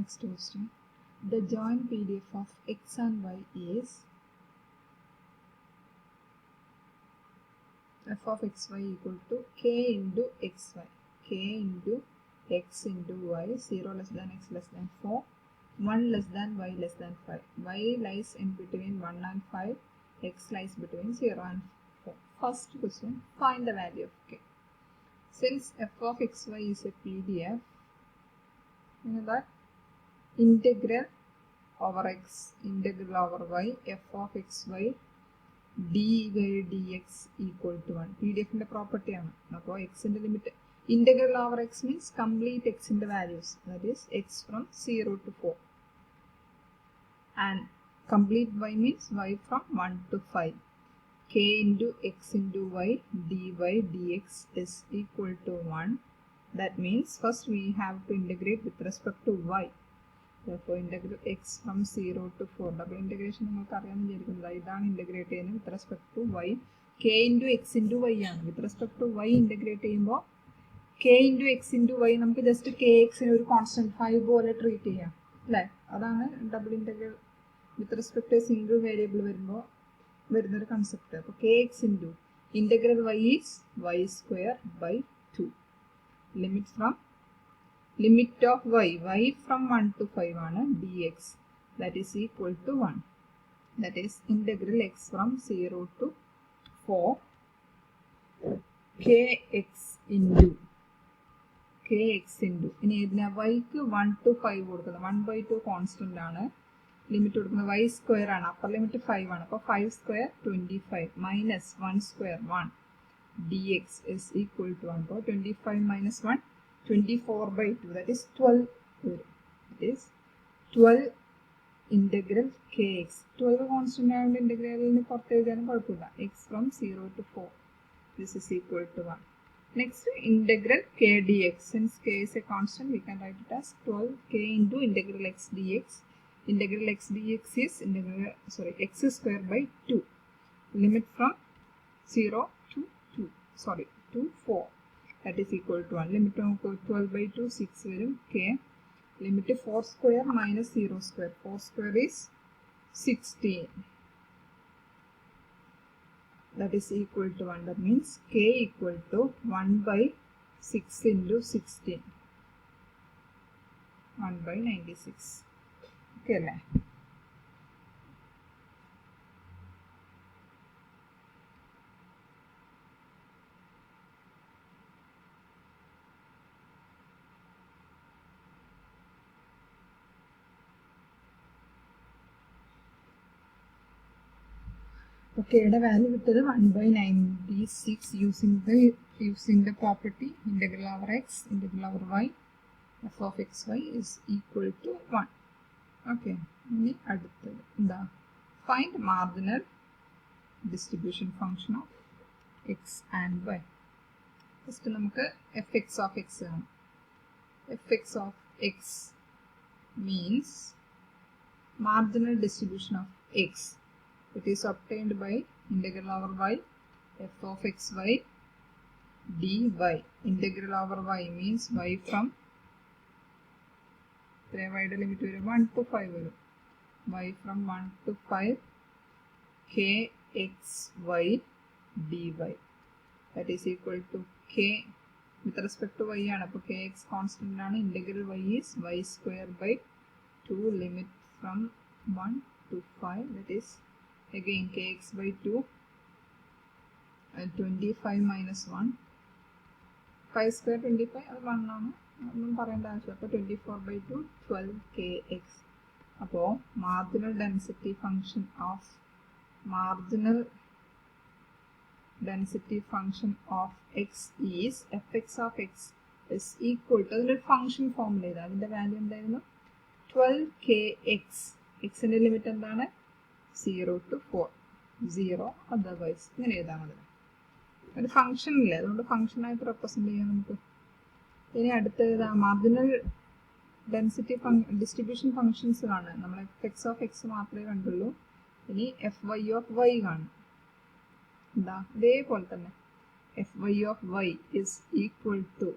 Next question. The joint PDF of x and y is f of xy equal to k into xy. K into x into y, 0 less than x less than 4, 1 less than y less than 5. Y lies in between 1 and 5, x lies between 0 and 4. First question, find the value of k. Since f of xy is a PDF, you know that integral over x, integral over y, f of xy dy dx equal to 1. PDF in the property now x in the limit. Integral over x means complete x in the values, that is x from 0 to 4, and complete y means y from 1 to 5. K into x into y dy dx is equal to 1. That means first we have to integrate with respect to y. Therefore, integral x from 0 to 4. Double integration integrate with respect to y. K into x into y. With respect to y, integrate k into x into y. We just kx in constant 5 treat. That's double integral with respect to a single variable. Concept. Kx into integral y is y square by 2. Limit of y from 1 to 5 dx, that is equal to 1. That is integral x from 0 to 4 kx into y ക്ക് 1 to 5 കൊടുക്കുന്നത് 1 by 2 constant ആണ്. Limit കൊടുക്കുന്നത് y square ആണ്. upper limit 5 ആണ്. അപ്പോൾ 5 square 25 minus 1 square 1 dx is equal to 1. അപ്പോൾ 25 minus 1 24 by 2, that is 12. It is 12 integral kx. 12 constant and integral in x from 0 to 4. This is equal to 1. Next, integral k dx. Since k is a constant, we can write it as 12k into integral x dx. Integral x dx is x square by 2. Limit from 0 to 4. That is equal to 1. Limit of 12 by 2, 6 k. Limit 4 square minus 0 square. 4 square is 16. That is equal to 1. That means k equal to 1 by 6 into 16. 1 by 96. Okay. Okay, the value with the 1 by 96 using the property integral over x, integral over y, f of xy is equal to 1. Okay, find marginal distribution function of x and y. First, fx of x. Fx of x means marginal distribution of x. It is obtained by integral over y, f of xy dy. Integral over y means y from limit 1 to 5. Y from 1 to 5 kxy dy. That is equal to k with respect to y. Kx constant. Integral y is y square by 2. Limit from 1 to 5. That is again kx by 2 and 25 minus 1. 5 square 25, that's 1. 24 by 2, 12 kx. Now, marginal density function x is fx of x is equal to the function formula. The value 12 kx. X in the limit 0 to 4. 0 otherwise. The function function represent marginal density distribution functions. Fx of x fy of y. Fy of y is equal to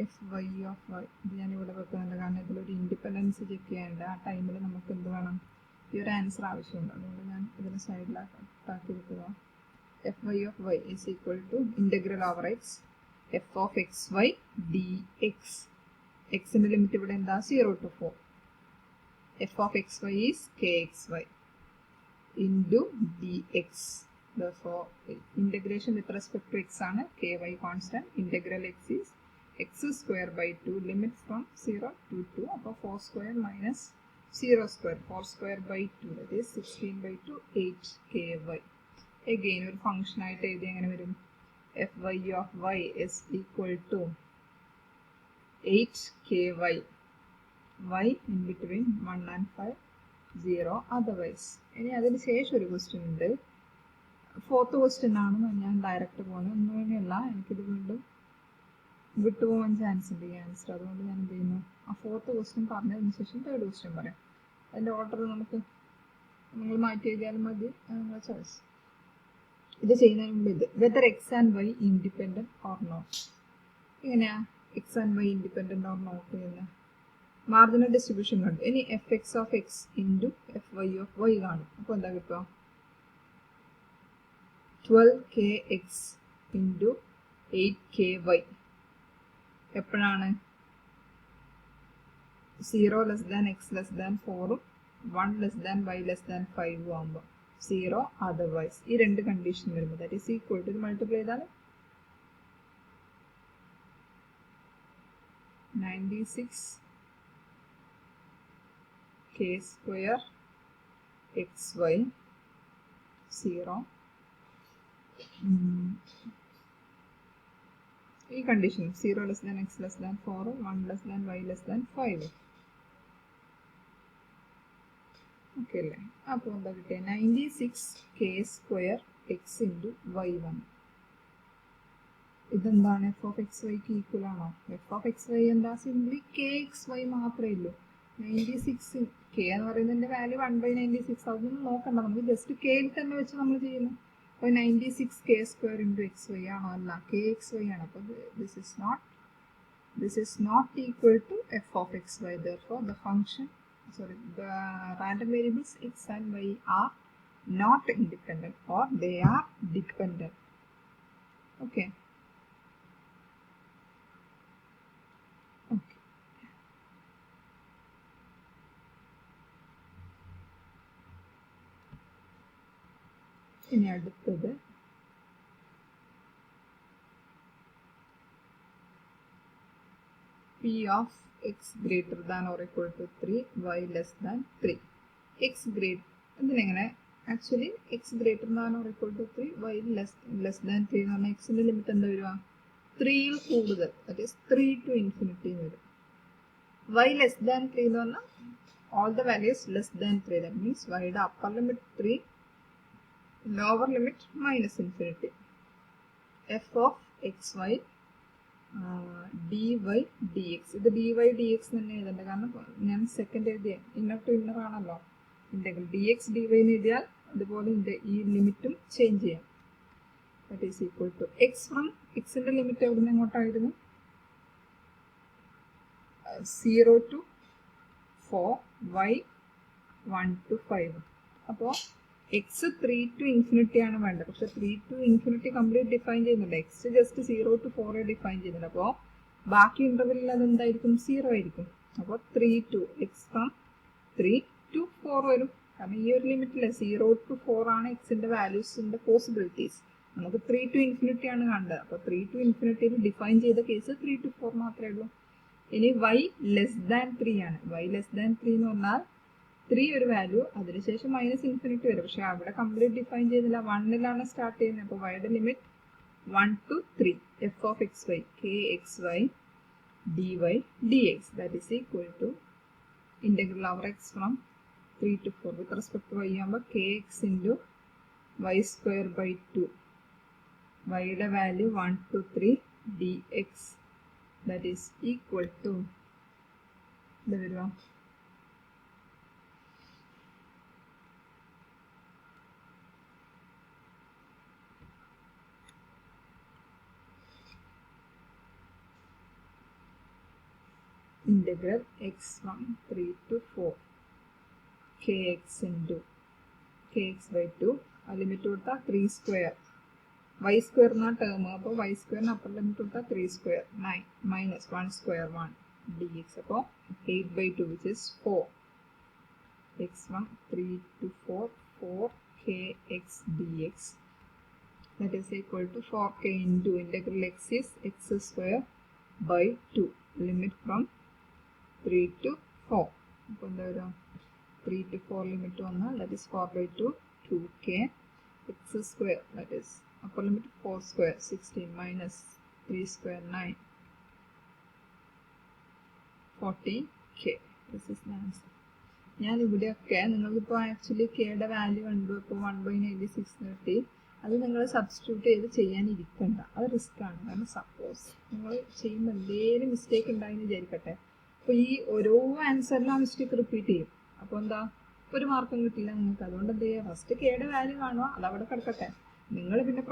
f y of y ഇത് ഞാൻ ഇവിടെ വെക്കുന്നുണ്ട്, കാരണം ഇതിലൊരു independence check ചെയ്യേണ്ട ആ ടൈമിൽ നമുക്ക് എന്ത് വേണം, ഈ ഒരു ആൻസർ ആവശ്യമുണ്ട്. അതുകൊണ്ട് ഞാൻ ഇതിന് സൈഡിലാക്കി വെക്കുക. F y of y is equal to integral over x f of x y d x. എക്സിൻ്റെ ലിമിറ്റ് ഇവിടെ എന്താ, 0 to 4. F of x y is k x y into d x. Therefore, integration with respect to x ആണ്, ky constant. Integral x is x square by 2, limit from 0 to 2. അപ്പോൾ 4 square minus 0 square, 4 square by 2, that is 16 by 2, 8 ky. Again, ഒരു function ആയിട്ട് എഴുതി എങ്ങനെ വരും, f y of y is equal to 8 ky, y in between 1 and 5, 0 otherwise. ഇനി അതിന് ശേഷം ഒരു ക്വസ്റ്റ്യൻ ഉണ്ട്, 4th ക്വസ്റ്റ്യൻ ആണ്. ഞാൻ ഡയറക്റ്റ് പോകുന്നത് ഒന്നും വേണ്ടിയല്ല, എനിക്കിത് വീണ്ടും വിട്ടുപോകാൻ ചാൻസ് ഉണ്ട് ഈ ആൻസർ. അതുകൊണ്ട് ഞാൻ എന്ത് ചെയ്യുന്നു, ആ 4th ക്വസ്റ്റ്യൻ പറഞ്ഞതിന് ശേഷം 3rd ക്വസ്റ്റ്യൻ പറയാം. അതിൻ്റെ ഓർഡർ നമുക്ക് നിങ്ങൾ മാറ്റി എഴുതിയാലും മതി, നിങ്ങളുടെ ചോയ്സ്. ഇത് ചെയ്യുന്നതിന് മുമ്പ് ഇത് whether x and y independent or not. എങ്ങനെയാ x and y independent or not ചെയ്യുന്നത്, മാർജിനൽ ഡിസ്ട്രിബ്യൂഷൻ കണ്ടു. ഇനി f x of x into f y of y കാണും. അപ്പോൾ എന്താ കിട്ടുക, 12kx ഇൻറ്റു 8ky. എപ്പോഴാണ് 0 less than x less than 4ഉം 1 less than y less than 5ഉം ആകുമ്പോൾ 0 അതർവൈസ്. ഈ രണ്ട് കണ്ടീഷൻ വരുമ്പോൾ that is equal to multiply ചെയ്താൽ 96k square xy 0. ഈ condition 0 less than x less than 4, 1 less than y less than 5. Okay അല്ലേ? അപ്പോൾ എന്താ കിട്ടിയ 96k square x into y1. ഇതെന്താണ്, എഫ് ഓഫ് എക്സ് വൈക്ക് ഈക്വൽ ആണോ? എഫ് ഓഫ് എക്സ് വൈ എന്താ, സിംപ്ലി കെ എക്സ് വൈ മാത്രമേ ഉള്ളൂ. 96 k എന്ന് പറയുന്നതിൻ്റെ വാല്യൂ 1/96. അതൊന്നും നോക്കണ്ട, നമുക്ക് ജസ്റ്റ് കെയിൽ തന്നെ വെച്ച് നമ്മൾ ചെയ്യുന്നു. അപ്പോൾ 96k square into X Y ആണോ, അല്ല കെ എക്സ് വൈ ആണ്. അപ്പോൾ this is not equal to f of xy. Therefore the random variables x and y are not independent, or they are dependent. Okay. ഇനി അടുത്തത് p of x greater than or equal to 3, y less than 3. x greater ഇതിനെങ്ങനെ, actually x greater than or equal to 3, y less than 3 എന്ന് പറഞ്ഞാൽ എക്സിൻ്റെ limit എന്താ വരിക, 3യിൽ കൂടുതൽ, that is 3 to infinity വരും. y less than 3 എന്ന് പറഞ്ഞാൽ all the values less than 3. that means y യുടെ upper limit 3, lower limit minus infinity. f of xy dy dx. ഇത് dy dx തന്നെ എഴുതണ്ട, കാരണം ഞാൻ സെക്കൻഡ് എഴുതിയ ഇന്നർ ടു ഇന്നർ ആണല്ലോ ഇൻ്റഗ്രൽ. dx dy എന്ന് എഴുതിയാൽ അതുപോലെ ഈ ലിമിറ്റും ചേഞ്ച് ചെയ്യാം. That is equal to x from എക്സിൻ്റെ ലിമിറ്റ് എവിടെ നിന്ന് എങ്ങോട്ടായിരുന്നു, 0 to 4, y 1 to 5. അപ്പോൾ എക്സ് 3 to infinity ആണ് വേണ്ടത്, പക്ഷെ 3 to infinity കംപ്ലീറ്റ് ഡിഫൈൻ ചെയ്യുന്നുണ്ട്. എക്സ് ജസ്റ്റ് 0 to 4 ഡിഫൈൻ ചെയ്യുന്നുണ്ട്. അപ്പോൾ ബാക്കി ഇൻ്റർവെല്ലിൽ അതെന്തായിരിക്കും, 0 ആയിരിക്കും. അപ്പോൾ 3 to എക്സ് ഫ്രം 3 to 4 വരും, കാരണം ഈ ഒരു ലിമിറ്റിലെ 0 to 4 ആണ് എക്സിൻ്റെ വാല്യൂസിൻ്റെ പോസിബിലിറ്റീസ്. നമുക്ക് 3 to infinity ആണ് കണ്ടത്. അപ്പോൾ 3 to infinity ഡിഫൈൻ ചെയ്ത കേസ് 3 to 4 മാത്രമേ ഉള്ളൂ. ഇനി y ലെസ് ദാൻ 3 ആണ്. y ലെസ് ദാൻ 3 എന്ന് പറഞ്ഞാൽ 3 ഒരു വാല്യൂ, അതിനുശേഷം മൈനസ് ഇൻഫിനിറ്റി വരും. പക്ഷെ അവിടെ കംപ്ലീറ്റ് ഡിഫൈൻ ചെയ്തില്ല, 1ലാണ് സ്റ്റാർട്ട് ചെയ്യുന്നത്. അപ്പോൾ വൈയുടെ limit 1 to 3. F of x y k x y d y d x that is equal to integral over x from 3 to 4 with respect to y ആകുമ്പോൾ k x into y square by 2. വൈയുടെ value 1 to 3 d x that is equal to ഇത് വരിക integral x from 3 to 4 kx into kx by 2 limit കൊടുത്താൽ 3 square y square എന്നാ term അപ്പോൾ y സ്ക്വയറിന് upper limit കൊടുത്താൽ 3 square 9 minus 1 square 1 dx അപ്പോൾ 8 by 2 which is 4 x from 3 to 4 kx dx that is equal to 4k into integral x is x square by 2 limit from 3 to 4 അപ്പോൾ എന്താ വരും 3 to 4 limit വന്നാൽ that is 4 by 2 2k x square that is upper limit 4 square 16 minus 3 square 9 14k this is the answer. ഞാൻ ഇവിടെയൊക്കെ നിങ്ങൾക്കിപ്പോൾ actually കെയുടെ value കണ്ടു ഇപ്പോൾ 1/96 കിട്ടി അത് നിങ്ങൾ സബ്സ്റ്റിറ്റ്യൂട്ട് ചെയ്ത് ചെയ്യാനിരിക്കണ്ട അത് റിസ്ക് ആണ് കാരണം സപ്പോസ് നിങ്ങൾ ചെയ്യുമ്പോൾ എന്തെങ്കിലും മിസ്റ്റേക്ക് ഉണ്ടായെന്ന് വിചാരിക്കട്ടെ അപ്പോൾ ഈ ഓരോ ആൻസറിലും ആ മിസ്റ്റേക്ക് റിപ്പീറ്റ് ചെയ്യും അപ്പോൾ എന്താ ഒരു മാർക്കും കിട്ടില്ല നിങ്ങൾക്ക് അതുകൊണ്ട് എന്ത് ചെയ്യുക ഫസ്റ്റ് കെയുടെ വാല്യൂ കാണുക അതവിടെ കിടക്കട്ടെ നിങ്ങൾ പിന്നെ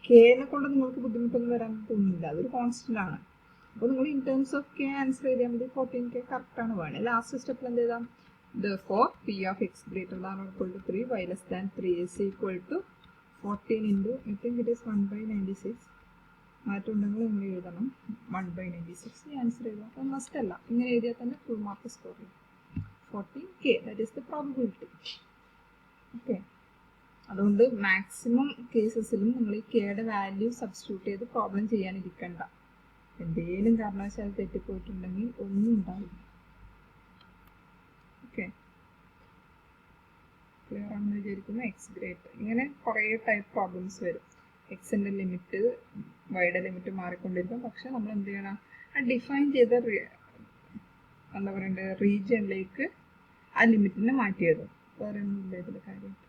കെനെ കൊണ്ട് നിങ്ങൾക്ക് ബുദ്ധിമുട്ടൊന്നും വരാൻ തോന്നുന്നില്ല അതൊരു കോൺസ്റ്റന്റ് ആണ് അപ്പോൾ നിങ്ങൾ in terms of K answer ചെയ്താൽ മതി 14k കറക്റ്റ് ആണ് വേണേ ലാസ്റ്റ് സ്റ്റെപ്പിൽ എന്ത് ചെയ്താൽ therefore p of x greater than or equal to 3 y less than 3 is equal to 14 into I think it is 1/96 മാറ്റമുണ്ടെങ്കിൽ നിങ്ങൾ എഴുതണം 1/96 ആൻസർ ചെയ്താൽ അത് മസ്റ്റ് അല്ല ഇങ്ങനെ എഴുതിയാൽ തന്നെ ഫുൾ മാർക്ക് സ്കോർ ചെയ്യും 14k that is the probability okay അതുകൊണ്ട് മാക്സിമം കേസസിലും നിങ്ങൾ ഈ കെയുടെ വാല്യൂ സബ്സ്റ്റിറ്റ്യൂട്ട് ചെയ്ത് പ്രോബ്ലം ചെയ്യാനിരിക്കണ്ട എന്തെങ്കിലും കാരണവശാൽ തെറ്റിപ്പോയിട്ടുണ്ടെങ്കിൽ ഒന്നും ഉണ്ടാവില്ല ഓക്കെ ക്ലിയർ ആണെന്ന് വിചാരിക്കുന്നു എക്സ് ഗ്രേറ്റർ ഇങ്ങനെ കുറേ ടൈപ്പ് പ്രോബ്ലംസ് വരും എക്സിൻ്റെ ലിമിറ്റ് വൈയുടെ ലിമിറ്റ് മാറിക്കൊണ്ടിരിക്കും പക്ഷെ നമ്മൾ എന്ത് ചെയ്യണം ആ ഡിഫൈൻ ചെയ്ത എന്താ പറയണ്ടത് റീജിയനിലേക്ക് ആ ലിമിറ്റിനെ മാറ്റിയിടും വേറെ ഒന്നും ഇല്ല ഇതിൽ കാര്യമായിട്ട്